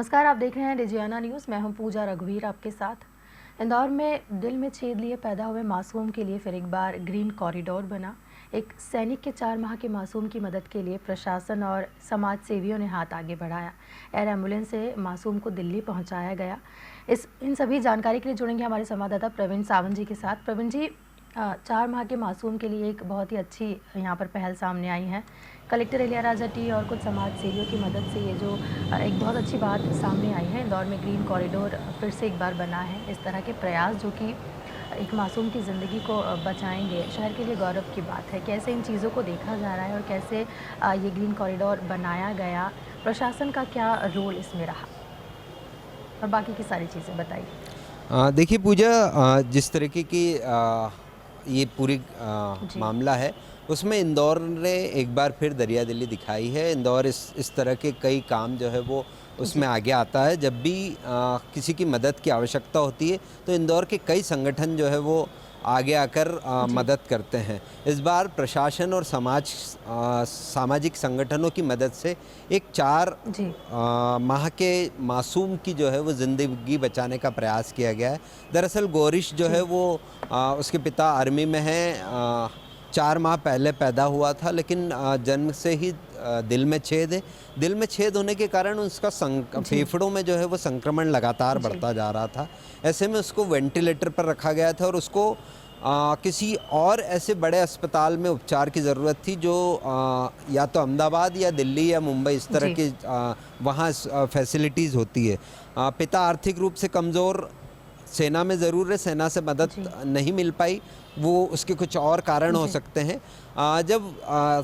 नमस्कार, आप देख रहे हैं डिजियाना न्यूज़। मैं हूं पूजा रघुवीर आपके साथ। इंदौर में दिल में छेद लिए पैदा हुए मासूम के लिए फिर एक बार ग्रीन कॉरिडोर बना। एक सैनिक के 4 माह के मासूम की मदद के लिए प्रशासन और समाज सेवियों ने हाथ आगे बढ़ाया। एयर एम्बुलेंस से मासूम को दिल्ली पहुंचाया गया। इन सभी जानकारी के लिए जुड़ेंगे हमारे संवाददाता प्रवीण सावंत जी के साथ। प्रवीण जी, 4 माह के मासूम के लिए एक बहुत ही अच्छी यहाँ पर पहल सामने आई है। कलेक्टर इलियाराजा टी और कुछ समाज सेवियों की मदद से ये जो एक बहुत अच्छी बात सामने आई है, इंदौर में ग्रीन कॉरिडोर फिर से एक बार बना है। इस तरह के प्रयास जो कि एक मासूम की ज़िंदगी को बचाएंगे, शहर के लिए गौरव की बात है। कैसे इन चीज़ों को देखा जा रहा है और कैसे ये ग्रीन कॉरिडोर बनाया गया, प्रशासन का क्या रोल इसमें रहा और बाकी की सारी चीज़ें बताइए। देखिए पूजा, जिस तरीके की ये पूरी मामला है, उसमें इंदौर ने एक बार फिर दरिया दिली दिखाई है। इंदौर इस तरह के कई काम जो है वो उसमें आगे आता है। जब भी किसी की मदद की आवश्यकता होती है तो इंदौर के कई संगठन जो है वो आगे आकर मदद करते हैं। इस बार प्रशासन और सामाजिक संगठनों की मदद से एक 4 माह के मासूम की जो है वो ज़िंदगी बचाने का प्रयास किया गया है। दरअसल गौरिश जो है वो उसके पिता आर्मी में हैं। 4 माह पहले पैदा हुआ था, लेकिन जन्म से ही दिल में छेद है। दिल में छेद होने के कारण उसका फेफड़ों में जो है वो संक्रमण लगातार बढ़ता जा रहा था। ऐसे में उसको वेंटिलेटर पर रखा गया था और उसको किसी और ऐसे बड़े अस्पताल में उपचार की ज़रूरत थी जो या तो अहमदाबाद या दिल्ली या मुंबई इस तरह की वहाँ फैसिलिटीज़ होती है। पिता आर्थिक रूप से कमज़ोर, सेना में ज़रूर है, सेना से मदद नहीं मिल पाई, वो उसके कुछ और कारण हो सकते हैं। जब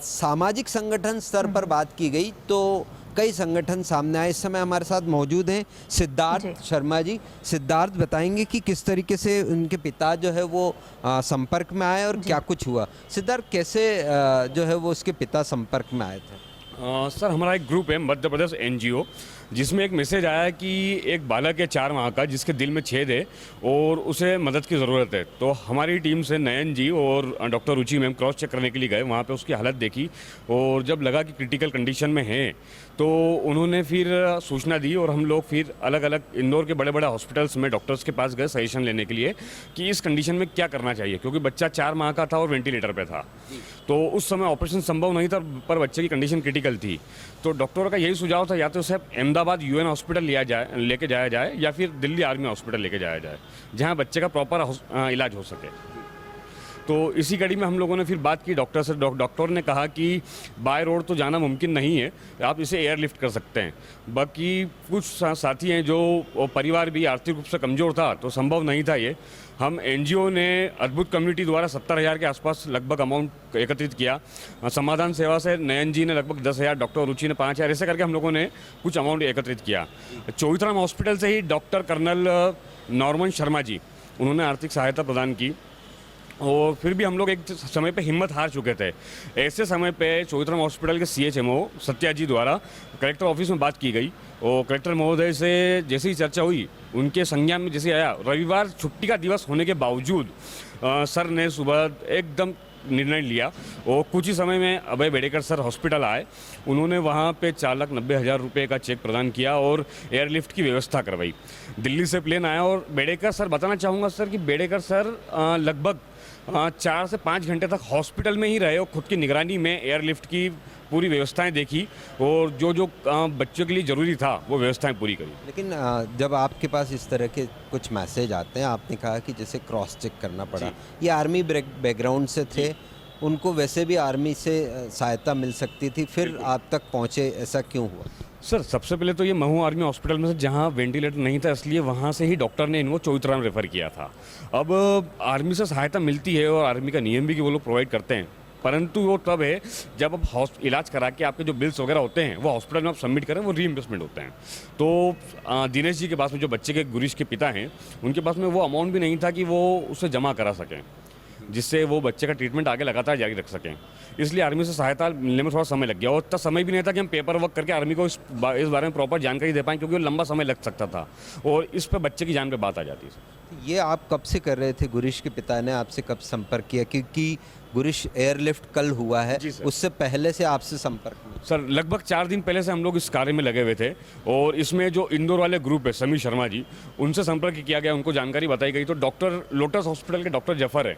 सामाजिक संगठन स्तर पर बात की गई तो कई संगठन सामने आए। इस समय हमारे साथ मौजूद हैं सिद्धार्थ शर्मा जी। सिद्धार्थ बताएंगे कि किस तरीके से उनके पिता जो है वो संपर्क में आए और क्या कुछ हुआ। सिद्धार्थ, कैसे जो है वो उसके पिता संपर्क में आए थे? सर, हमारा एक ग्रुप है मध्य प्रदेश NGO, जिसमें एक मैसेज आया है कि एक बालक है 4 माह का जिसके दिल में छेद है और उसे मदद की ज़रूरत है। तो हमारी टीम से नयन जी और डॉक्टर रुचि मैम क्रॉस चेक करने के लिए गए। वहाँ पे उसकी हालत देखी और जब लगा कि क्रिटिकल कंडीशन में है तो उन्होंने फिर सूचना दी और हम लोग फिर अलग अलग इंदौर के बड़े बड़े हॉस्पिटल्स में डॉक्टर्स के पास गए सजेशन लेने के लिए कि इस कंडीशन में क्या करना चाहिए, क्योंकि बच्चा 4 माह का था और वेंटिलेटर पे था। तो उस समय ऑपरेशन संभव नहीं था, पर बच्चे की कंडीशन क्रिटिकल थी। तो डॉक्टरों का यही सुझाव था, या तो उसे अहमदाबाद UN हॉस्पिटल लेके जाया जाए या फिर दिल्ली आर्मी हॉस्पिटल लेके जाया जाए, जहाँ बच्चे का प्रॉपर इलाज हो सके। तो इसी कड़ी में हम लोगों ने फिर बात की डॉक्टर से। डॉक्टर ने कहा कि बाय रोड तो जाना मुमकिन नहीं है, आप इसे एयरलिफ्ट कर सकते हैं। बाकी कुछ साथी हैं जो परिवार भी आर्थिक रूप से कमज़ोर था, तो संभव नहीं था ये। हम NGO ने अद्भुत कम्युनिटी द्वारा 70,000 के आसपास लगभग अमाउंट एकत्रित किया। समाधान सेवा से नयन जी ने लगभग 10,000, डॉक्टर रुचि ने 5,000, ऐसे करके हम लोगों ने कुछ अमाउंट एकत्रित किया। चौधराम हॉस्पिटल से ही doctor colonel Norman Sharma ji, उन्होंने आर्थिक सहायता प्रदान की। और फिर भी हम लोग एक समय पे हिम्मत हार चुके थे। ऐसे समय पे चौधराम हॉस्पिटल के CHMO सत्या जी द्वारा कलेक्टर ऑफिस में बात की गई और कलेक्टर महोदय से जैसी ही चर्चा हुई, उनके संज्ञान में जैसे आया, रविवार छुट्टी का दिवस होने के बावजूद सर ने सुबह एकदम निर्णय लिया और कुछ ही समय में अभय बेडेकर सर हॉस्पिटल आए। उन्होंने वहाँ पे 4,90,000 रुपये का चेक प्रदान किया और एयरलिफ्ट की व्यवस्था करवाई। दिल्ली से प्लेन आया और बेडेकर सर, बताना चाहूँगा सर कि बेडेकर सर लगभग 4 से 5 घंटे तक हॉस्पिटल में ही रहे और खुद की निगरानी में एयरलिफ्ट की पूरी व्यवस्थाएं देखी और जो बच्चों के लिए ज़रूरी था वो व्यवस्थाएं पूरी करी। लेकिन जब आपके पास इस तरह के कुछ मैसेज आते हैं, आपने कहा कि जैसे क्रॉस चेक करना पड़ा, ये आर्मी बैकग्राउंड से थे, उनको वैसे भी आर्मी से सहायता मिल सकती थी, फिर आप तक पहुँचे, ऐसा क्यों हुआ? सर, सबसे पहले तो ये महू आर्मी हॉस्पिटल में से जहाँ वेंटिलेटर नहीं था, इसलिए वहाँ से ही डॉक्टर ने इनको चौधराम रेफ़र किया था। अब आर्मी से सहायता मिलती है और आर्मी का नियम भी कि वो लोग प्रोवाइड करते हैं, परंतु वो तब है जब आप इलाज करा के आपके जो बिल्स वगैरह होते हैं वो हॉस्पिटल में आप सबमिट करें, वो रीइंबर्समेंट होते हैं। तो दिनेश जी के पास में, जो बच्चे के गुरीश के पिता हैं, उनके पास में वो अमाउंट भी नहीं था कि वो उसे जमा करा सकें। जिससे वो बच्चे का ट्रीटमेंट आगे लगातार जारी रख सकें। इसलिए आर्मी से सहायता मिलने में थोड़ा समय लग गया और इतना समय भी नहीं था कि हम पेपर वर्क करके आर्मी को इस बारे में प्रॉपर जानकारी दे पाएँ, क्योंकि वो लंबा समय लग सकता था और इस पर बच्चे की जान पे बात आ जाती है। ये आप कब से कर रहे थे? गुरिश के पिता ने आपसे कब संपर्क किया? क्योंकि गुरिश एयरलिफ्ट कल हुआ है, जी सर। उससे पहले से आपसे संपर्क में? सर लगभग 4 दिन पहले से हम लोग इस कार्य में लगे हुए थे और इसमें जो इंदौर वाले ग्रुप है समीर शर्मा जी, उनसे संपर्क किया गया, उनको जानकारी बताई गई। तो डॉक्टर लोटस हॉस्पिटल के डॉक्टर जफर है,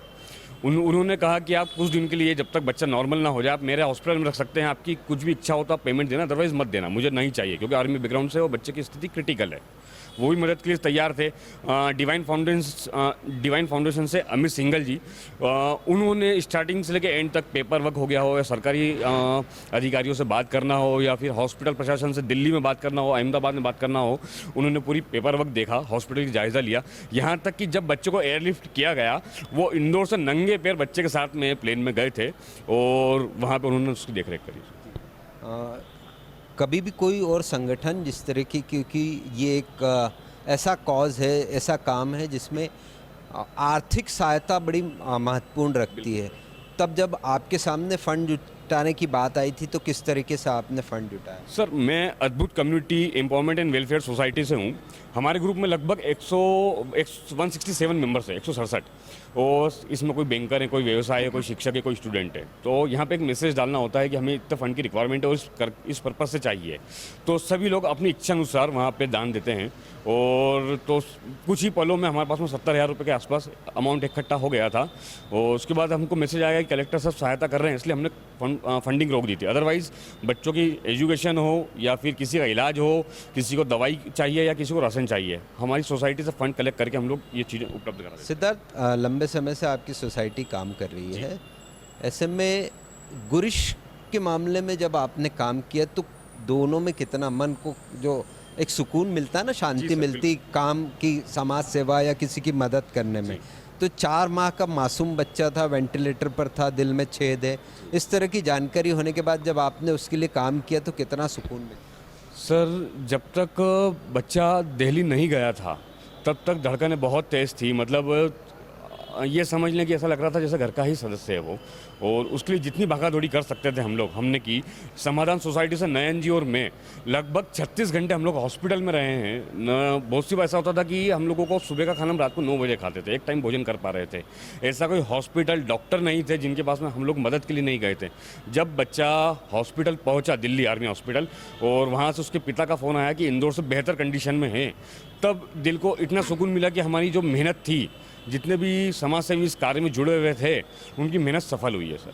उन्होंने कहा कि आप कुछ दिन के लिए जब तक बच्चा नॉर्मल ना हो जाए आप मेरे हॉस्पिटल में रख सकते हैं, आपकी कुछ भी इच्छा हो तो आप पेमेंट देना, अदरवाइज मत देना, मुझे नहीं चाहिए, क्योंकि आर्मी बैकग्राउंड से वो बच्चे की स्थिति क्रिटिकल है। वो भी मदद के लिए तैयार थे। डिवाइन फाउंडेशन से अमित सिंघल जी, उन्होंने स्टार्टिंग से लेकर एंड तक पेपर वर्क हो गया हो या सरकारी अधिकारियों से बात करना हो या फिर हॉस्पिटल प्रशासन से दिल्ली में बात करना हो, अहमदाबाद में बात करना हो, उन्होंने पूरी पेपर वर्क देखा, हॉस्पिटल की जायज़ा लिया। यहाँ तक कि जब बच्चे को एयरलिफ्ट किया गया, वो इंदौर से नंगे पैर बच्चे के साथ में प्लेन में गए थे और वहाँ पर उन्होंने उसकी देखरेख करी। कभी भी कोई और संगठन जिस तरह की, क्योंकि ये एक ऐसा कॉज है, ऐसा काम है जिसमें आर्थिक सहायता बड़ी महत्वपूर्ण रखती है, तब जब आपके सामने फंड जुटाने की बात आई थी तो किस तरीके से आपने फंड जुटाया? सर मैं अद्भुत community empowerment and welfare society से हूँ। हमारे ग्रुप में लगभग 167 मेंबर्स है, 167, और इसमें कोई बैंकर है, कोई व्यवसाय है, कोई शिक्षक है, कोई स्टूडेंट है। तो यहाँ पे एक मैसेज डालना होता है कि हमें इतने फंड की रिक्वायरमेंट है और इस पर्पज़ से चाहिए, तो सभी लोग अपनी इच्छा अनुसार वहाँ पे दान देते हैं। और तो कुछ ही पलों में हमारे पास में 70,000 रुपये के आसपास अमाउंट इकट्ठा हो गया था और उसके बाद हमको मैसेज आया कि कलेक्टर साहब सहायता कर रहे हैं, इसलिए हमने फंडिंग रोक दी थी। अदरवाइज़ बच्चों की एजुकेशन हो या फिर किसी का इलाज हो, किसी को दवाई चाहिए या किसी को राशन चाहिए, हमारी सोसाइटी से फंड कलेक्ट करके हम लोग ये चीज़ें उपलब्ध करा देते हैं। सिद्धार्थ, लंबे समय से आपकी सोसाइटी काम कर रही है, ऐसे में गुरिश के मामले में जब आपने काम किया तो दोनों में कितना मन को जो एक सुकून मिलता है ना, शांति मिलती काम की, समाज सेवा या किसी की मदद करने में। तो 4 माह का मासूम बच्चा था, वेंटिलेटर पर था, दिल में छेद है, इस तरह की जानकारी होने के बाद जब आपने उसके लिए काम किया तो कितना सुकून मिला? सर जब तक बच्चा दिल्ली नहीं गया था तब तक धड़कनें बहुत तेज़ थी, मतलब ये समझ लें कि ऐसा लग रहा था जैसे घर का ही सदस्य है वो, और उसके लिए जितनी भागा दौड़ी कर सकते थे हम लोग हमने की। समाधान सोसाइटी से नयन जी और मैं लगभग 36 घंटे हम लोग हॉस्पिटल में रहे हैं। बहुत सी बार ऐसा होता था कि हम लोगों को सुबह का खाना हम रात को 9 बजे खाते थे, एक टाइम भोजन कर पा रहे थे। ऐसा कोई हॉस्पिटल डॉक्टर नहीं थे जिनके पास में हम लोग मदद के लिए नहीं गए थे। जब बच्चा हॉस्पिटल पहुँचा, दिल्ली आर्मी हॉस्पिटल, और वहाँ से उसके पिता का फ़ोन आया कि इंदौर से बेहतर कंडीशन में है, तब दिल को इतना सुकून मिला कि हमारी जो मेहनत थी, जितने भी समाज सेवी इस कार्य में जुड़े हुए थे, उनकी मेहनत सफल हुई है। सर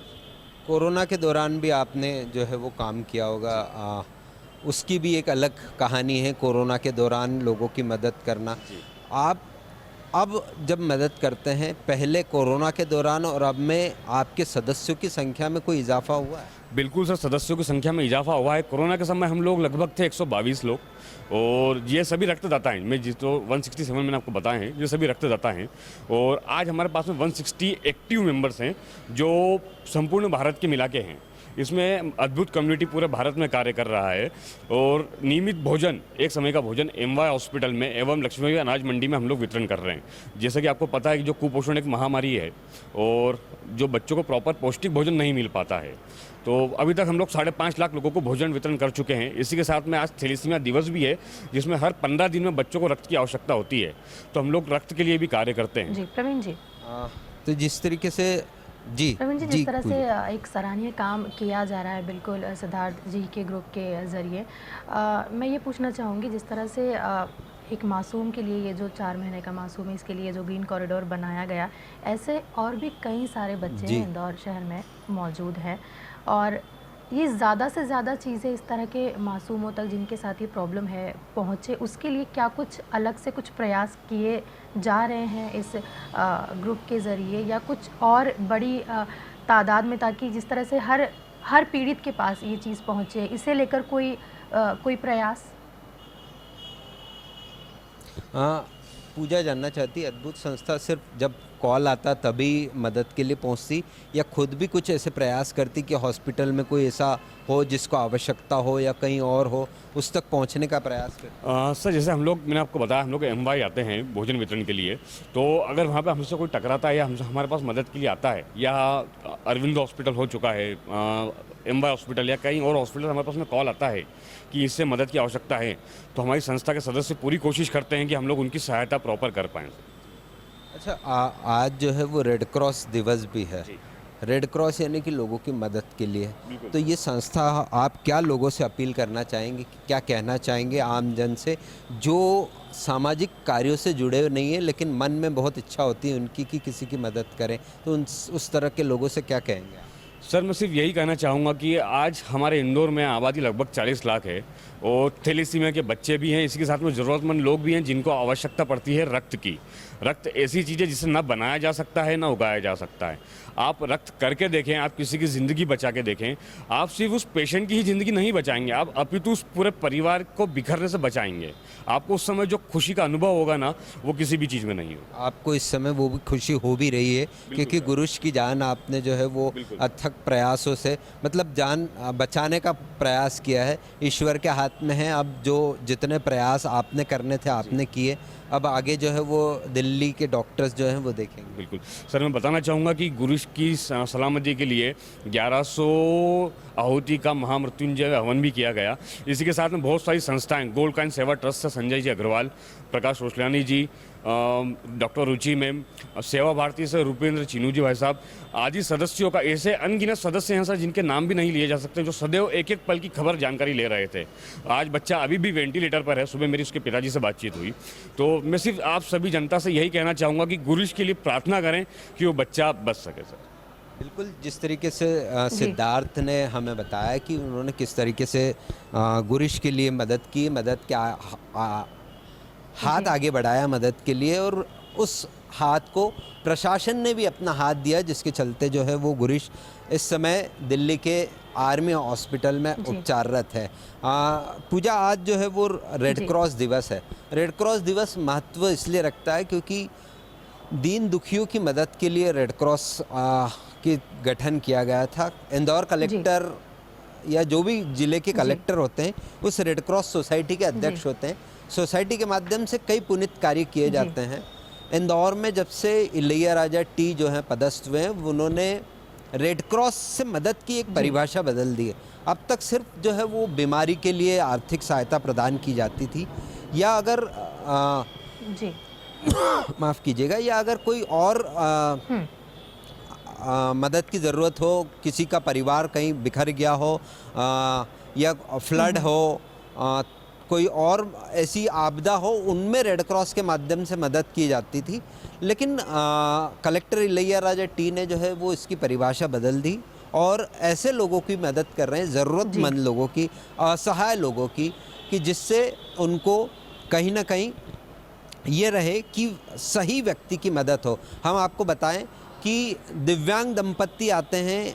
कोरोना के दौरान भी आपने जो है वो काम किया होगा, उसकी भी एक अलग कहानी है, कोरोना के दौरान लोगों की मदद करना। आप अब जब मदद करते हैं, पहले कोरोना के दौरान और अब में आपके सदस्यों की संख्या में कोई इजाफा हुआ है? बिल्कुल सर, सदस्यों की संख्या में इजाफा हुआ है। कोरोना के समय हम लोग लगभग थे 122 लोग, और ये सभी रक्तदाता हैं। मैं जिस तो 167 मैंने आपको बताए हैं, ये सभी रक्तदाता हैं। और आज हमारे पास में 160 एक्टिव मेंबर्स हैं जो संपूर्ण भारत के मिला के हैं। इसमें अद्भुत कम्युनिटी पूरे भारत में कार्य कर रहा है। और नियमित भोजन, एक समय का भोजन एमवाय हॉस्पिटल में एवं लक्ष्मी अनाज मंडी में हम लोग वितरण कर रहे हैं। जैसे कि आपको पता है कि जो कुपोषण एक महामारी है और जो बच्चों को प्रॉपर पौष्टिक भोजन नहीं मिल पाता है, तो अभी तक हम लोग 5.5 लाख लोगों को भोजन वितरण कर चुके हैं। इसी के साथ में आज थैलेसीमिया दिवस भी है, जिसमें हर 15 दिन में बच्चों को रक्त की आवश्यकता होती है, तो हम लोग रक्त के लिए भी कार्य करते हैं। जी प्रवीण जी, तो जिस तरीके से प्रवीण जी, जिस तरह से एक सराहनीय काम किया जा रहा है बिल्कुल सिद्धार्थ जी के ग्रुप के ज़रिए, मैं ये पूछना चाहूँगी, जिस तरह से एक मासूम के लिए ये जो 4 महीने का मासूम है, इसके लिए जो ग्रीन कॉरिडोर बनाया गया, ऐसे और भी कई सारे बच्चे इंदौर शहर में मौजूद हैं, और ये ज़्यादा से ज़्यादा चीज़ें इस तरह के मासूमों तक जिनके साथ ये प्रॉब्लम है पहुँचे, उसके लिए क्या कुछ अलग से कुछ प्रयास किए जा रहे हैं इस ग्रुप के ज़रिए, या कुछ और बड़ी तादाद में, ताकि जिस तरह से हर पीड़ित के पास ये चीज़ पहुँचे, इसे लेकर कोई प्रयास? पूजा जानना चाहती है, अद्भुत संस्था सिर्फ जब कॉल आता तभी मदद के लिए पहुंचती, या खुद भी कुछ ऐसे प्रयास करती कि हॉस्पिटल में कोई ऐसा हो जिसको आवश्यकता हो या कहीं और हो, उस तक पहुंचने का प्रयास करती? सर जैसे हम लोग, मैंने आपको बताया, हम लोग एमवाई आते हैं भोजन वितरण के लिए, तो अगर वहाँ पे हमसे कोई टकराता है या हमसे हमारे पास मदद के लिए आता है, या अरविंद हॉस्पिटल हो चुका है, एमवाई हॉस्पिटल या कहीं और हॉस्पिटल हमारे पास में कॉल आता है कि इससे मदद की आवश्यकता है, तो हमारी संस्था के सदस्य पूरी कोशिश करते हैं कि हम लोग उनकी सहायता प्रॉपर कर पाएँ। अच्छा, आज जो है वो रेड क्रॉस दिवस भी है। रेड क्रॉस यानी कि लोगों की मदद के लिए, तो ये संस्था, आप क्या लोगों से अपील करना चाहेंगे, क्या कहना चाहेंगे आम जन से जो सामाजिक कार्यों से जुड़े नहीं हैं लेकिन मन में बहुत इच्छा होती है उनकी कि किसी की मदद करें, तो उस तरह के लोगों से क्या कहेंगे? सर मैं सिर्फ यही कहना चाहूँगा कि आज हमारे इंदौर में आबादी लगभग 40 लाख है और थैलेसीमिया के बच्चे भी हैं, इसी के साथ में ज़रूरतमंद लोग भी हैं जिनको आवश्यकता पड़ती है रक्त की। रक्त ऐसी चीज़ है जिसे ना बनाया जा सकता है ना उगाया जा सकता है। आप रक्त करके देखें, आप किसी की ज़िंदगी बचा के देखें, आप सिर्फ उस पेशेंट की ही ज़िंदगी नहीं बचाएंगे, आप अपितु उस पूरे परिवार को बिखरने से बचाएंगे। आपको उस समय जो खुशी का अनुभव होगा ना, वो किसी भी चीज़ में नहीं होगा। आपको इस समय वो भी खुशी हो भी रही है क्योंकि गुरुश की जान आपने जो है वो अथक प्रयासों से, मतलब जान बचाने का प्रयास किया है। ईश्वर के हाथ में है, अब जो जितने प्रयास आपने करने थे आपने किए, अब आगे जो है वो दिल्ली के डॉक्टर्स जो हैं वो देखेंगे। बिल्कुल सर, मैं बताना चाहूँगा कि गुरुश की सलामती के लिए 1100 आहुति का महामृत्युंजय हवन भी किया गया। इसी के साथ में बहुत सारी संस्थाएं, गोल्ड काइन सेवा ट्रस्ट से संजय जी अग्रवाल, प्रकाश रोशलानी जी, डॉक्टर रुचि मैम, सेवा भारती से रूपेंद्र चिनू जी भाई साहब, आदि सदस्यों का, ऐसे अनगिनत सदस्य हैं सर जिनके नाम भी नहीं लिए जा सकते, जो सदैव एक एक पल की खबर जानकारी ले रहे थे। आज बच्चा अभी भी वेंटिलेटर पर है, सुबह मेरी उसके पिताजी से बातचीत हुई। तो मैं सिर्फ आप सभी जनता से यही कहना चाहूँगा कि गुरुश के लिए प्रार्थना करें कि वो बच्चा बच सके सर। बिल्कुल, जिस तरीके से सिद्धार्थ ने हमें बताया कि उन्होंने किस तरीके से गुरुश के लिए मदद की, मदद के हाथ आगे बढ़ाया मदद के लिए, और उस हाथ को प्रशासन ने भी अपना हाथ दिया, जिसके चलते जो है वो गुरुश इस समय दिल्ली के आर्मी हॉस्पिटल में उपचाररत है। पूजा, आज जो है वो रेड क्रॉस दिवस है। रेड क्रॉस दिवस महत्व इसलिए रखता है क्योंकि दीन दुखियों की मदद के लिए रेड क्रॉस की गठन किया गया था। इंदौर कलेक्टर या जो भी ज़िले के कलेक्टर होते हैं उस रेड क्रॉस सोसाइटी के अध्यक्ष होते हैं। सोसाइटी के माध्यम से कई पुनीत कार्य किए जाते हैं। इंदौर में जब से इलैयाराजा टी जो हैं पदस्थ हुए हैं, उन्होंने रेड क्रॉस से मदद की एक परिभाषा बदल दी है। अब तक सिर्फ जो है वो बीमारी के लिए आर्थिक सहायता प्रदान की जाती थी, या अगर माफ़ कीजिएगा, या अगर कोई और मदद की ज़रूरत हो, किसी का परिवार कहीं बिखर गया हो, या फ्लड हो, कोई और ऐसी आपदा हो, उनमें रेड क्रॉस के माध्यम से मदद की जाती थी। लेकिन कलेक्टर इलैयाराजा टी ने जो है वो इसकी परिभाषा बदल दी और ऐसे लोगों की मदद कर रहे हैं, ज़रूरतमंद लोगों की, असहाय लोगों की, कि जिससे उनको कहीं ना कहीं ये रहे कि सही व्यक्ति की मदद हो। हम आपको बताएं कि दिव्यांग दंपत्ति आते हैं,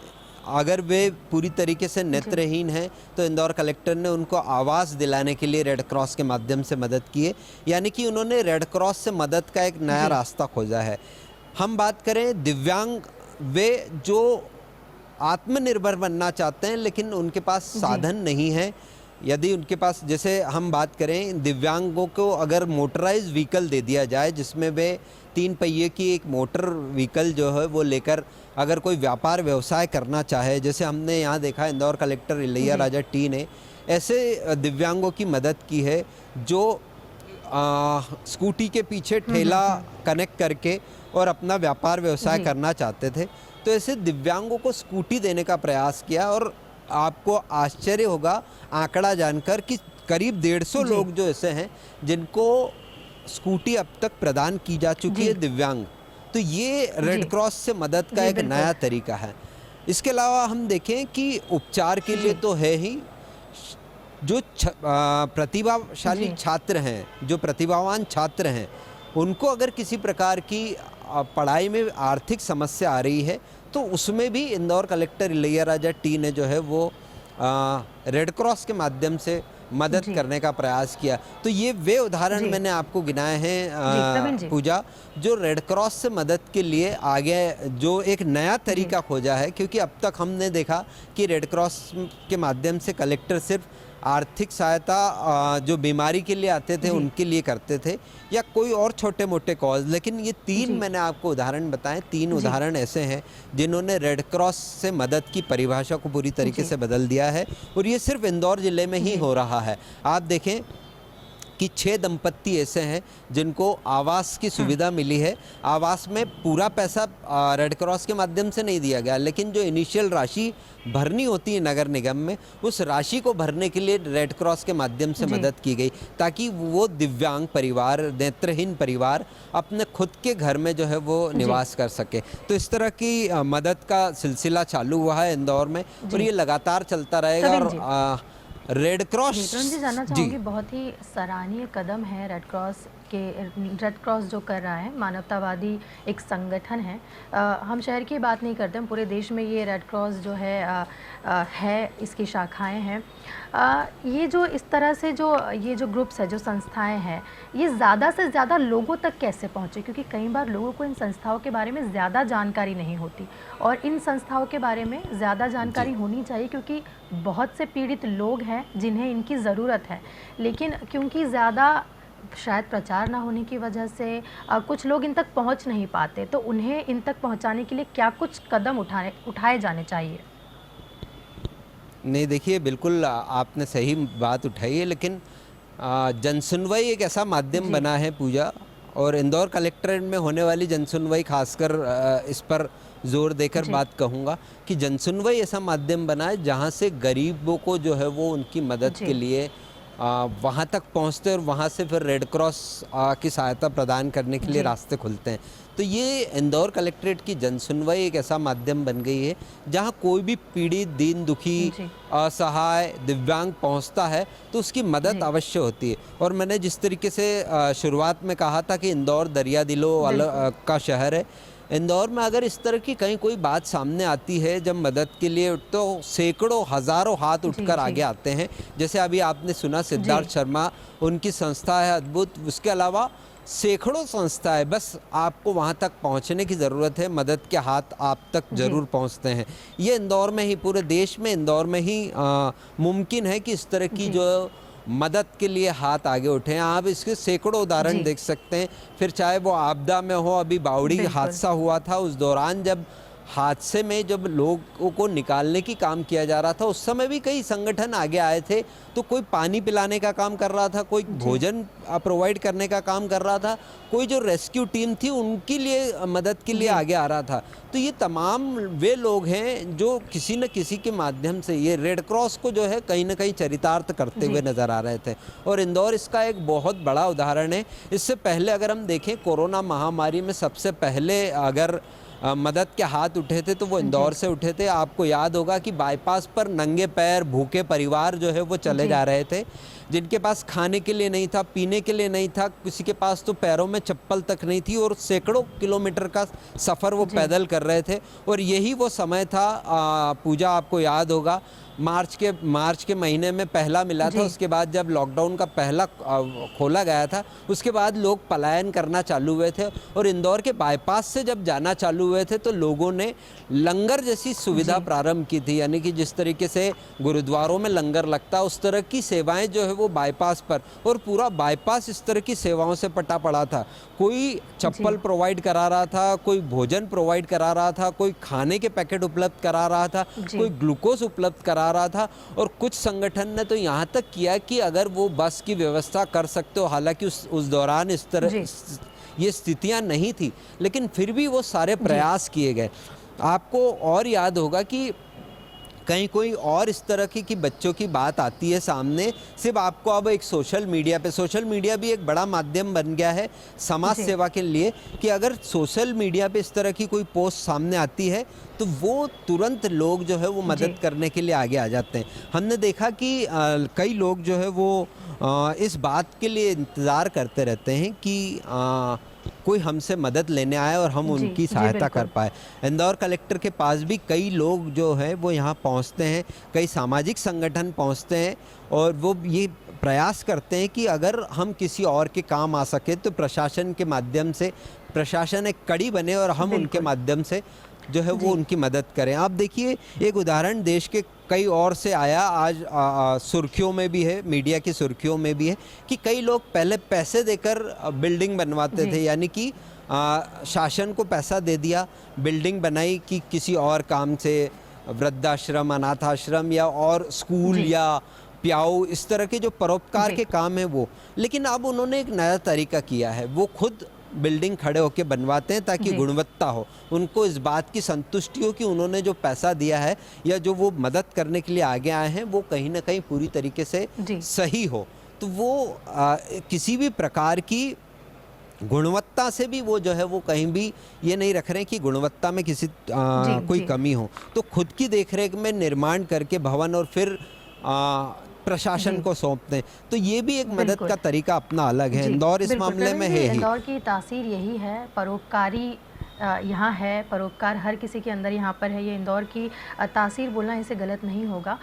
अगर वे पूरी तरीके से नेत्रहीन हैं तो इंदौर कलेक्टर ने उनको आवास दिलाने के लिए रेड क्रॉस के माध्यम से मदद की है, यानी कि उन्होंने रेड क्रॉस से मदद का एक नया रास्ता खोजा है। हम बात करें दिव्यांग, वे जो आत्मनिर्भर बनना चाहते हैं लेकिन उनके पास साधन नहीं है, यदि उनके पास, जैसे हम बात करें दिव्यांगों को अगर मोटराइज व्हीकल दे दिया जाए जिसमें वे 3 पहिए की एक मोटर व्हीकल जो है वो लेकर अगर कोई व्यापार व्यवसाय करना चाहे, जैसे हमने यहाँ देखा इंदौर कलेक्टर इलैयाराजा टी ने ऐसे दिव्यांगों की मदद की है जो स्कूटी के पीछे ठेला कनेक्ट करके और अपना व्यापार व्यवसाय करना चाहते थे, तो ऐसे दिव्यांगों को स्कूटी देने का प्रयास किया। और आपको आश्चर्य होगा आंकड़ा जानकर कि करीब 150 लोग जो ऐसे हैं जिनको स्कूटी अब तक प्रदान की जा चुकी है, दिव्यांग। तो ये रेड क्रॉस से मदद का एक नया तरीका है। इसके अलावा हम देखें कि उपचार के लिए तो है ही, जो प्रतिभाशाली छात्र हैं, जो प्रतिभावान छात्र हैं, उनको अगर किसी प्रकार की पढ़ाई में आर्थिक समस्या आ रही है तो उसमें भी इंदौर कलेक्टर इलैयाराजा टी ने जो है वो रेड क्रॉस के माध्यम से मदद जी। करने का प्रयास किया। तो ये वे उदाहरण जी। मैंने आपको गिनाए प्रवीण हैं जी। पूजा, जो रेड क्रॉस से मदद के लिए आगे जो एक नया जी। तरीका खोजा है। क्योंकि अब तक हमने देखा कि रेड क्रॉस के माध्यम से कलेक्टर सिर्फ आर्थिक सहायता जो बीमारी के लिए आते थे जी। उनके लिए करते थे, या कोई और छोटे मोटे कॉज। लेकिन ये 3 जी। मैंने आपको उदाहरण बताए, 3 जी। उदाहरण ऐसे हैं जिन्होंने रेड क्रॉस से मदद की परिभाषा को पूरी तरीके जी। से बदल दिया है, और ये सिर्फ इंदौर ज़िले में ही जी। हो रहा है। आप देखें कि 6 दंपत्ति ऐसे हैं जिनको आवास की सुविधा मिली है। आवास में पूरा पैसा रेड क्रॉस के माध्यम से नहीं दिया गया, लेकिन जो इनिशियल राशि भरनी होती है नगर निगम में, उस राशि को भरने के लिए रेड क्रॉस के माध्यम से जी। मदद की गई, ताकि वो दिव्यांग परिवार, नेत्रहीन परिवार अपने खुद के घर में जो है वो जी। निवास कर सके। तो इस तरह की मदद का सिलसिला चालू हुआ है इंदौर में, और जी। ये लगातार चलता रहेगा। प्रवीण और जी। रेड क्रॉस जी, प्रवीण जी, जानना जी चाहूँगी, बहुत ही सराहनीय कदम है रेड क्रॉस जो कर रहा है, मानवतावादी एक संगठन है। हम शहर की बात नहीं करते, हम पूरे देश में ये रेड क्रॉस जो है, इसकी शाखाएं हैं। ये जो इस तरह से ये जो ग्रुप्स है, जो संस्थाएं हैं, ये ज़्यादा से ज़्यादा लोगों तक कैसे पहुँचे? क्योंकि कई बार लोगों को इन संस्थाओं के बारे में ज़्यादा जानकारी नहीं होती, और इन संस्थाओं के बारे में ज़्यादा जानकारी होनी चाहिए, क्योंकि बहुत से पीड़ित लोग हैं जिन्हें इनकी ज़रूरत है। लेकिन क्योंकि ज़्यादा शायद प्रचार ना होने की वजह से कुछ लोग इन तक पहुंच नहीं पाते, तो उन्हें इन तक पहुंचाने के लिए क्या कुछ कदम उठाए जाने चाहिए? नहीं, देखिए, बिल्कुल आपने सही बात उठाई है, लेकिन जनसुनवाई एक ऐसा माध्यम जी। बना है पूजा, और इंदौर कलेक्ट्रेट में होने वाली जनसुनवाई खासकर इस पर जोर देकर जी। बात कहूँगा कि जनसुनवाई ऐसा माध्यम बना है जहाँ से गरीबों को जो है वो उनकी मदद जी। के लिए वहाँ तक पहुँचते, और वहाँ से फिर रेड क्रॉस की सहायता प्रदान करने के लिए जी। रास्ते खुलते हैं। तो ये इंदौर कलेक्ट्रेट की जनसुनवाई एक ऐसा माध्यम बन गई है जहाँ कोई भी पीड़ित, दीन दुखी, जी। असहाय, दिव्यांग पहुँचता है तो उसकी मदद जी। अवश्य होती है। और मैंने जिस तरीके से शुरुआत में कहा था कि इंदौर दरिया दिलों वाला बिल्कुल। का शहर है, इंदौर में अगर इस तरह की कहीं कोई बात सामने आती है जब मदद के लिए, तो सैकड़ों हज़ारों हाथ जी। उठकर जी। आगे आते हैं। जैसे अभी आपने सुना सिद्धार्थ जी। शर्मा, उनकी संस्था है अद्भुत। उसके अलावा सैकड़ों संस्थाएं, बस आपको वहाँ तक पहुँचने की ज़रूरत है, मदद के हाथ आप तक जी। ज़रूर पहुँचते हैं। ये इंदौर में ही, पूरे देश में इंदौर में ही मुमकिन है कि इस तरह की जी। जो मदद के लिए हाथ आगे उठे हैं। आप इसके सैकड़ों उदाहरण जी। देख सकते हैं। फिर चाहे वो आपदा में हो, अभी बावड़ी बिल्कुल। हादसा हुआ था, उस दौरान जब हादसे में जब लोगों को निकालने की काम किया जा रहा था, उस समय भी कई संगठन आगे आए थे। तो कोई पानी पिलाने का काम कर रहा था, कोई भोजन प्रोवाइड करने का काम कर रहा था, कोई जो रेस्क्यू टीम थी उनके लिए मदद के लिए जी। आगे आ रहा था। तो ये तमाम वे लोग हैं जो किसी न किसी के माध्यम से ये रेड क्रॉस को जो है कहीं न कहीं चरितार्थ करते जी। हुए नज़र आ रहे थे, और इंदौर इसका एक बहुत बड़ा उदाहरण है। इससे पहले अगर हम देखें, कोरोना महामारी में सबसे पहले अगर मदद के हाथ उठे थे तो वो इंदौर जी। से उठे थे। आपको याद होगा कि बाईपास पर नंगे पैर भूखे परिवार जो है वो चले जी। जा रहे थे, जिनके पास खाने के लिए नहीं था, पीने के लिए नहीं था, किसी के पास तो पैरों में चप्पल तक नहीं थी, और सैकड़ों किलोमीटर का सफ़र वो जी। पैदल कर रहे थे। और यही वो समय था, पूजा आपको याद होगा, मार्च के महीने में पहला मिला था। जी। उसके बाद जब लॉकडाउन का पहला खोला गया था, उसके बाद लोग पलायन करना चालू हुए थे, और इंदौर के बाईपास से जब जाना चालू हुए थे तो लोगों ने लंगर जैसी सुविधा जी। प्रारंभ की थी। यानी कि जिस तरीके से गुरुद्वारों में लंगर लगता है, उस तरह की सेवाएं जो है वो बाईपास पर, और पूरा बाईपास इस तरह की सेवाओं से पटा पड़ा था। कोई चप्पल जी। प्रोवाइड करा रहा था, कोई भोजन प्रोवाइड करा रहा था, कोई खाने के पैकेट उपलब्ध करा रहा था, जी। कोई ग्लूकोज उपलब्ध करा रहा था, और कुछ संगठन ने तो यहाँ तक किया कि अगर वो बस की व्यवस्था कर सकते हो, हालांकि उस दौरान इस तरह जी। ये स्थितियाँ नहीं थी, लेकिन फिर भी वो सारे प्रयास किए गए। आपको और याद होगा कि कहीं कोई और इस तरह की बच्चों की बात आती है सामने, सिर्फ आपको अब एक सोशल मीडिया भी एक बड़ा माध्यम बन गया है समाज जी। सेवा के लिए, कि अगर सोशल मीडिया पे इस तरह की कोई पोस्ट सामने आती है तो वो तुरंत लोग जो है वो मदद जी। करने के लिए आगे आ जाते हैं। हमने देखा कि कई लोग जो है वो इस बात के लिए इंतज़ार करते रहते हैं कि कोई हमसे मदद लेने आए और हम जी, उनकी जी, सहायता कर बिल्कुल। पाए। इंदौर कलेक्टर के पास भी कई लोग जो हैं वो यहाँ पहुँचते हैं, कई सामाजिक संगठन पहुँचते हैं और वो ये प्रयास करते हैं कि अगर हम किसी और के काम आ सके तो प्रशासन के माध्यम से, प्रशासन एक कड़ी बने और हम उनके बिल्कुल। माध्यम से जो है वो जी। उनकी मदद करें। आप देखिए, एक उदाहरण देश के कई और से आया, आज सुर्खियों में भी है, मीडिया की सुर्खियों में भी है कि कई लोग पहले पैसे देकर बिल्डिंग बनवाते जी। थे, यानी कि शासन को पैसा दे दिया, बिल्डिंग बनाई कि किसी और काम से, वृद्धाश्रम, अनाथाश्रम या और स्कूल जी। या प्याऊ, इस तरह के जो परोपकार जी। के काम हैं वो। लेकिन अब उन्होंने एक नया तरीका किया है, वो खुद बिल्डिंग खड़े होकर बनवाते हैं ताकि जी। गुणवत्ता हो, उनको इस बात की संतुष्टि हो कि उन्होंने जो पैसा दिया है या जो वो मदद करने के लिए आगे आए हैं वो कहीं ना कहीं पूरी तरीके से जी। सही हो। तो वो किसी भी प्रकार की गुणवत्ता से भी वो जो है वो कहीं भी ये नहीं रख रहे हैं कि गुणवत्ता में किसी जी, कोई जी। कमी हो। तो खुद की देखरेख में निर्माण करके भवन और फिर प्रशासन जी। को सौंपते हैं, तो ये भी एक मदद बिल्कुल। का तरीका अपना अलग है। जी, इंदौर इस बिल्कुल। मामले में प्रवीण है जी, ही। इंदौर की तासीर यही है, परोपकारी यहाँ है, परोपकार हर किसी के अंदर यहाँ पर है, ये इंदौर की तासीर बोलना इसे गलत नहीं होगा।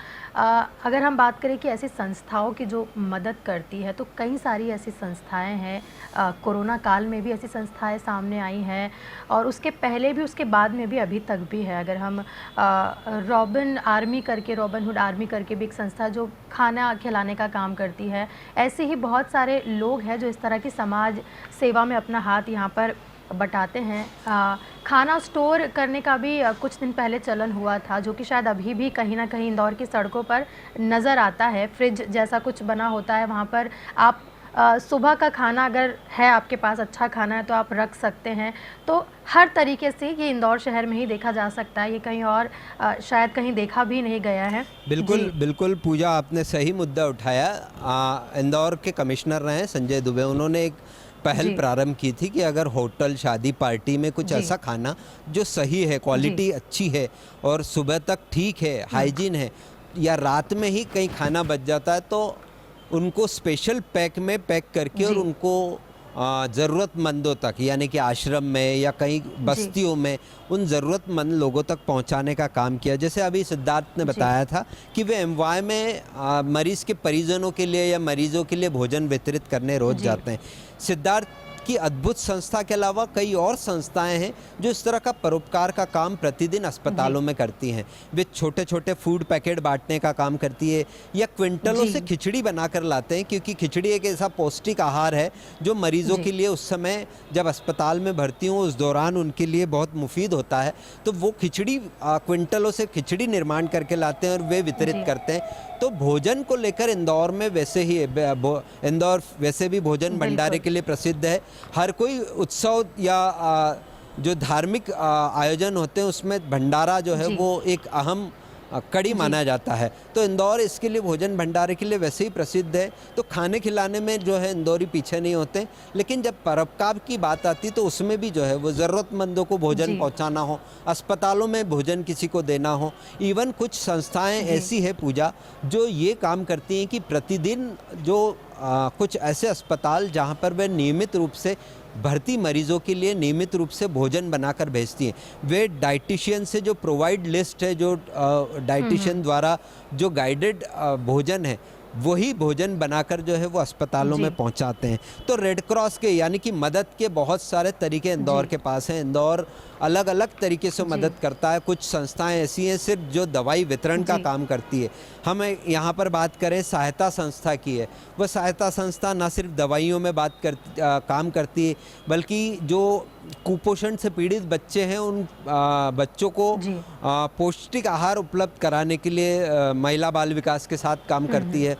अगर हम बात करें कि ऐसी संस्थाओं की जो मदद करती है, तो कई सारी ऐसी संस्थाएं हैं, कोरोना काल में भी ऐसी संस्थाएं सामने आई हैं और उसके पहले भी, उसके बाद में भी, अभी तक भी है। अगर हम रॉबिन हुड आर्मी करके भी एक संस्था है जो खाना खिलाने का काम करती है, ऐसे ही बहुत सारे लोग हैं जो इस तरह की समाज सेवा में अपना हाथ यहाँ पर बटाते हैं। खाना स्टोर करने का भी कुछ दिन पहले चलन हुआ था, जो कि शायद अभी भी कहीं ना कहीं इंदौर की सड़कों पर नज़र आता है। फ्रिज जैसा कुछ बना होता है, वहाँ पर आप सुबह का खाना अगर है आपके पास, अच्छा खाना है तो आप रख सकते हैं। तो हर तरीके से ये इंदौर शहर में ही देखा जा सकता है, ये कहीं और शायद कहीं देखा भी नहीं गया है। बिल्कुल बिल्कुल पूजा, आपने सही मुद्दा उठाया। इंदौर के कमिश्नर रहे हैं संजय दुबे, उन्होंने एक पहल प्रारंभ की थी कि अगर होटल, शादी, पार्टी में कुछ ऐसा खाना जो सही है, क्वालिटी अच्छी है और सुबह तक ठीक है, हाइजीन है, या रात में ही कहीं खाना बच जाता है तो उनको स्पेशल पैक में पैक करके और उनको ज़रूरतमंदों तक, यानी कि आश्रम में या कहीं बस्तियों में उन ज़रूरतमंद लोगों तक पहुंचाने का काम किया। जैसे अभी सिद्धार्थ ने बताया था कि वे एमवाय में मरीज़ के परिजनों के लिए या मरीज़ों के लिए भोजन वितरित करने रोज़ जाते हैं। सिद्धार्थ की अद्भुत संस्था के अलावा कई और संस्थाएं हैं जो इस तरह का परोपकार का काम प्रतिदिन अस्पतालों में करती हैं। वे छोटे छोटे फूड पैकेट बांटने का काम करती है या क्विंटलों से खिचड़ी बनाकर लाते हैं, क्योंकि खिचड़ी एक ऐसा पौष्टिक आहार है जो मरीजों के लिए उस समय जब अस्पताल में भर्ती हों उस दौरान उनके लिए बहुत मुफीद होता है। तो वो खिचड़ी क्विंटलों से खिचड़ी निर्माण करके लाते हैं और वे वितरित करते हैं। तो भोजन को लेकर इंदौर में वैसे ही इंदौर वैसे भी भोजन भंडारे के लिए प्रसिद्ध है। हर कोई उत्सव या जो धार्मिक आयोजन होते हैं उसमें भंडारा जो है वो एक अहम कड़ी माना जाता है। तो इंदौर इसके लिए, भोजन भंडारे के लिए वैसे ही प्रसिद्ध है। तो खाने खिलाने में जो है इंदौरी पीछे नहीं होते, लेकिन जब परोपकार की बात आती तो उसमें भी जो है वो ज़रूरतमंदों को भोजन पहुंचाना हो, अस्पतालों में भोजन किसी को देना हो। इवन कुछ संस्थाएं ऐसी है पूजा जो ये काम करती हैं कि प्रतिदिन जो कुछ ऐसे अस्पताल जहाँ पर वे नियमित रूप से भर्ती मरीजों के लिए नियमित रूप से भोजन बनाकर भेजती हैं, वे डाइटिशियन से जो प्रोवाइड लिस्ट है, जो डाइटिशियन द्वारा जो गाइडेड भोजन है, वही भोजन बनाकर जो है वो अस्पतालों में पहुंचाते हैं। तो रेड क्रॉस के, यानी कि मदद के बहुत सारे तरीके इंदौर के पास हैं। इंदौर अलग अलग तरीके से मदद करता है। कुछ संस्थाएं ऐसी हैं सिर्फ जो दवाई वितरण का काम करती है। हम यहाँ पर बात करें सहायता संस्था की है, वह सहायता संस्था न सिर्फ दवाइयों में काम करती है, बल्कि जो कुपोषण से पीड़ित बच्चे हैं उन बच्चों को पौष्टिक आहार उपलब्ध कराने के लिए महिला बाल विकास के साथ काम करती है।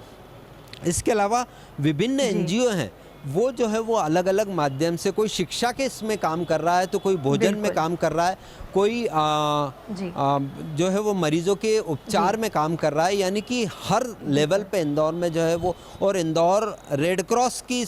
इसके अलावा विभिन्न एनजीओ हैं, वो जो है वो अलग अलग माध्यम से, कोई शिक्षा के इसमें काम कर रहा है तो कोई भोजन में काम कर रहा है, कोई जो है वो मरीजों के उपचार में काम कर रहा है। यानी कि हर लेवल पे इंदौर में जो है वो, और इंदौर रेड क्रॉस की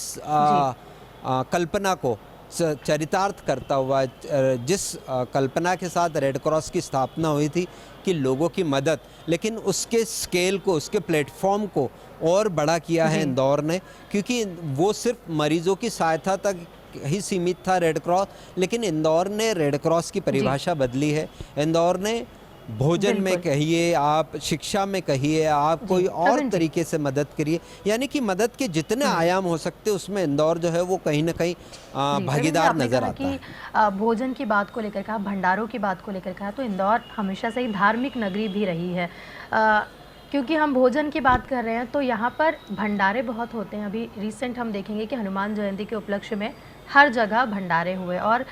कल्पना को चरितार्थ करता हुआ, जिस कल्पना के साथ रेड क्रॉस की स्थापना हुई थी कि लोगों की मदद, लेकिन उसके स्केल को, उसके प्लेटफॉर्म को और बड़ा किया है इंदौर ने, क्योंकि वो सिर्फ मरीजों की सहायता तक ही सीमित था रेड क्रॉस, लेकिन इंदौर ने रेड क्रॉस की परिभाषा बदली है। इंदौर ने भोजन में कहिए, आप शिक्षा में कहिए, आप कोई और तरीके से मदद करिए, यानी कि मदद के जितने आयाम हो सकते उसमें इंदौर जो है वो कहीं ना कहीं भागीदार नजर आता है। भोजन की बात को लेकर कहा, भंडारों की बात को लेकर कहा, तो इंदौर हमेशा से ही धार्मिक नगरी भी रही है। क्योंकि हम भोजन की बात कर रहे हैं तो यहाँ पर भंडारे बहुत होते हैं। अभी रिसेंट हम देखेंगे कि हनुमान जयंती के उपलक्ष्य में हर जगह भंडारे हुए और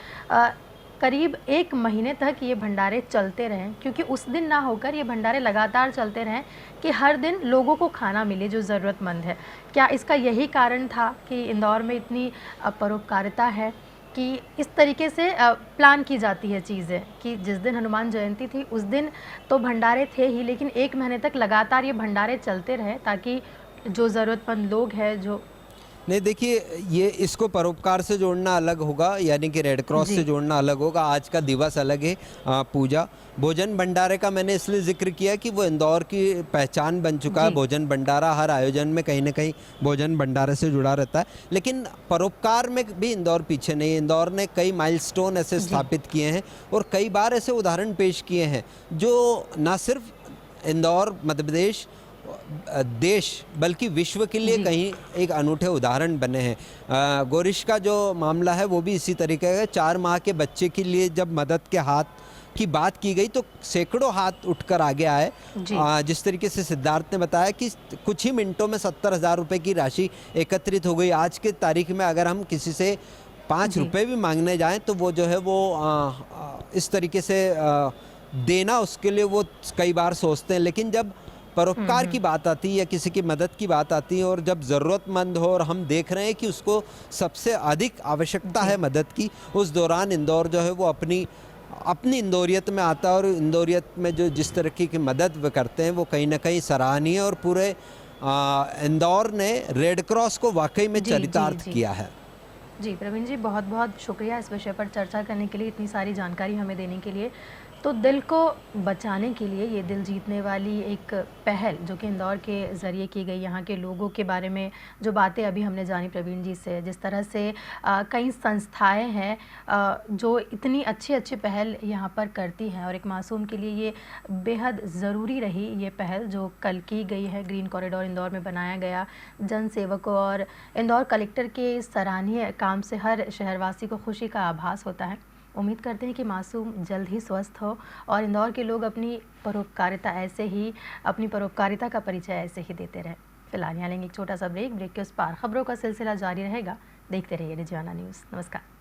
करीब 1 महीने तक ये भंडारे चलते रहें, क्योंकि उस दिन ना होकर ये भंडारे लगातार चलते रहें कि हर दिन लोगों को खाना मिले जो ज़रूरतमंद है। क्या इसका यही कारण था कि इंदौर में इतनी परोपकारिता है कि इस तरीके से प्लान की जाती है चीज़ें कि जिस दिन हनुमान जयंती थी उस दिन तो भंडारे थे ही, लेकिन 1 महीने तक लगातार ये भंडारे चलते रहे ताकि जो ज़रूरतमंद लोग हैं जो नहीं, देखिए ये इसको परोपकार से जोड़ना अलग होगा, यानी कि रेड क्रॉस से जोड़ना अलग होगा। आज का दिवस अलग है, पूजा। भोजन भंडारे का मैंने इसलिए जिक्र किया कि वो इंदौर की पहचान बन चुका है। भोजन भंडारा हर आयोजन में कहीं ना कहीं भोजन भंडारे से जुड़ा रहता है, लेकिन परोपकार में भी इंदौर पीछे नहीं है। इंदौर ने कई माइलस्टोन ऐसे स्थापित किए हैं और कई बार ऐसे उदाहरण पेश किए हैं जो न सिर्फ इंदौर, मध्य प्रदेश, देश बल्कि विश्व के लिए कहीं एक अनूठे उदाहरण बने हैं। गोरिश का जो मामला है वो भी इसी तरीके का। 4 माह के बच्चे के लिए जब मदद के हाथ की बात की गई तो सैकड़ों हाथ उठकर आगे आए। जिस तरीके से सिद्धार्थ ने बताया कि कुछ ही मिनटों में 70,000 रुपये की राशि एकत्रित हो गई। आज के तारीख में अगर हम किसी से 5 रुपये भी मांगने जाएं तो वो जो है वो इस तरीके से देना उसके लिए वो कई बार सोचते हैं, लेकिन जब परोपकार की बात आती है या किसी की मदद की बात आती है और जब ज़रूरतमंद हो और हम देख रहे हैं कि उसको सबसे अधिक आवश्यकता है मदद की, उस दौरान इंदौर जो है वो अपनी इंदौरियत में आता है और इंदौरियत में जो जिस तरह की मदद वे करते हैं वो कहीं ना कहीं सराहनीय है और पूरे इंदौर ने रेड क्रॉस को वाकई में चरितार्थ किया है। जी प्रवीण जी, बहुत बहुत शुक्रिया इस विषय पर चर्चा करने के लिए, इतनी सारी जानकारी हमें देने के लिए। तो दिल को बचाने के लिए ये दिल जीतने वाली एक पहल जो कि इंदौर के ज़रिए की गई, यहाँ के लोगों के बारे में जो बातें अभी हमने जानी प्रवीण जी से, जिस तरह से कई संस्थाएं हैं जो इतनी अच्छी अच्छी पहल यहाँ पर करती हैं और एक मासूम के लिए ये बेहद ज़रूरी रही ये पहल जो कल की गई है। ग्रीन कॉरिडोर इंदौर में बनाया गया, जन सेवकों और इंदौर कलेक्टर के सराहनीय काम से हर शहरवासी को खुशी का आभास होता है। उम्मीद करते हैं कि मासूम जल्द ही स्वस्थ हो और इंदौर के लोग अपनी परोपकारिता का परिचय ऐसे ही देते रहे। फिलहाल यहाँ लेंगे एक छोटा सा ब्रेक के उस पार खबरों का सिलसिला जारी रहेगा। देखते रहिए रिजवाना न्यूज़। नमस्कार।